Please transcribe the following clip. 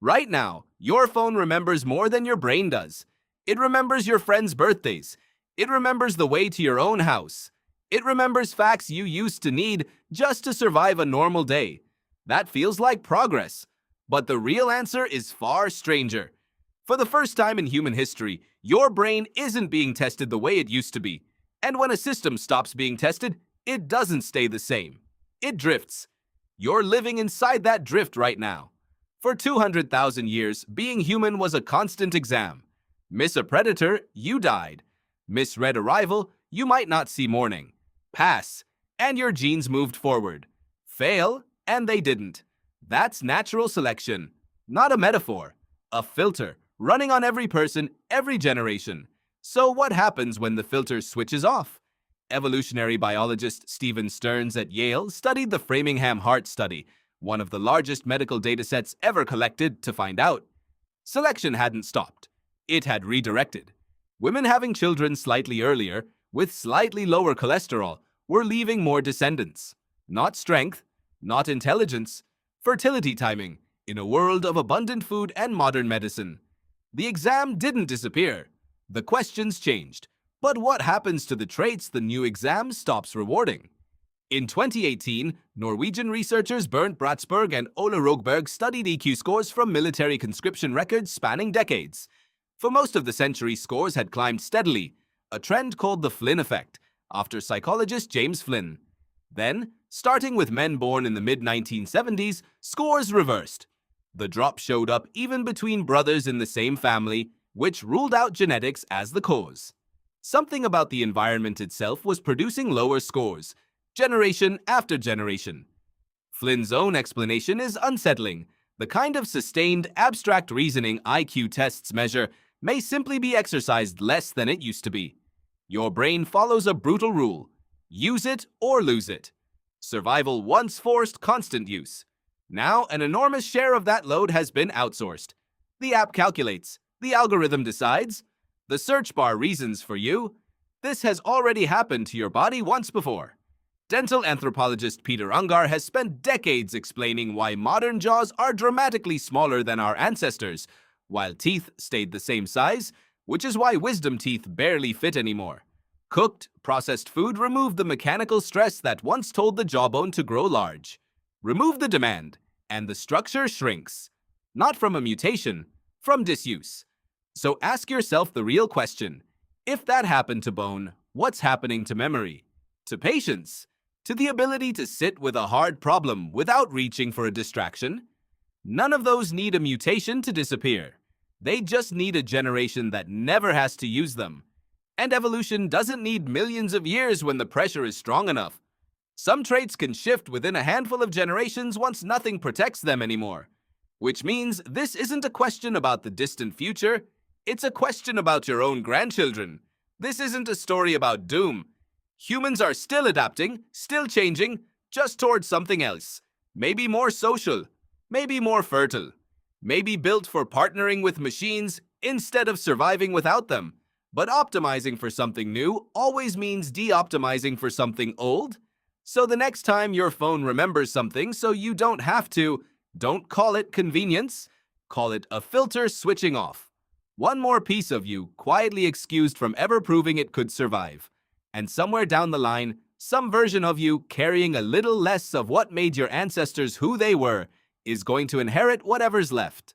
Right now, your phone remembers more than your brain does. It remembers your friends' birthdays. It remembers the way to your own house. It remembers facts you used to need just to survive a normal day. That feels like progress. But the real answer is far stranger. For the first time in human history, your brain isn't being tested the way it used to be. And when a system stops being tested, it doesn't stay the same. It drifts. You're living inside that drift right now. For 200,000 years, being human was a constant exam. Miss a predator, you died. Misread a rival, you might not see morning. Pass, and your genes moved forward. Fail, and they didn't. That's natural selection, not a metaphor. A filter, running on every person, every generation. So what happens when the filter switches off? Evolutionary biologist Stephen Stearns at Yale studied the Framingham Heart Study, one of the largest medical datasets ever collected, to find out. Selection hadn't stopped. It had redirected. Women having children slightly earlier, with slightly lower cholesterol, were leaving more descendants. Not strength, not intelligence, fertility timing, in a world of abundant food and modern medicine. The exam didn't disappear. The questions changed. But what happens to the traits the new exam stops rewarding? In 2018, Norwegian researchers Bernt Bratsberg and Ola Rogberg studied EQ scores from military conscription records spanning decades. For most of the century, scores had climbed steadily, a trend called the Flynn effect, after psychologist James Flynn. Then, starting with men born in the mid-1970s, scores reversed. The drop showed up even between brothers in the same family, which ruled out genetics as the cause. Something about the environment itself was producing lower scores, generation after generation. Flynn's own explanation is unsettling. The kind of sustained, abstract reasoning IQ tests measure may simply be exercised less than it used to be. Your brain follows a brutal rule: use it or lose it. Survival once forced constant use. Now, an enormous share of that load has been outsourced. The app calculates. The algorithm decides. The search bar reasons for you. This has already happened to your body once before. Dental anthropologist Peter Ungar has spent decades explaining why modern jaws are dramatically smaller than our ancestors, while teeth stayed the same size, which is why wisdom teeth barely fit anymore. Cooked, processed food removed the mechanical stress that once told the jawbone to grow large. Remove the demand, and the structure shrinks. Not from a mutation, from disuse. So ask yourself the real question. If that happened to bone, what's happening to memory? To patience? To the ability to sit with a hard problem without reaching for a distraction? None of those need a mutation to disappear. They just need a generation that never has to use them. And evolution doesn't need millions of years when the pressure is strong enough. Some traits can shift within a handful of generations once nothing protects them anymore. Which means this isn't a question about the distant future. It's a question about your own grandchildren. This isn't a story about doom. Humans are still adapting, still changing, just towards something else. Maybe more social, maybe more fertile, maybe built for partnering with machines instead of surviving without them. But optimizing for something new always means de-optimizing for something old. So the next time your phone remembers something so you don't have to, don't call it convenience, call it a filter switching off. One more piece of you quietly excused from ever proving it could survive. And somewhere down the line, some version of you carrying a little less of what made your ancestors who they were is going to inherit whatever's left.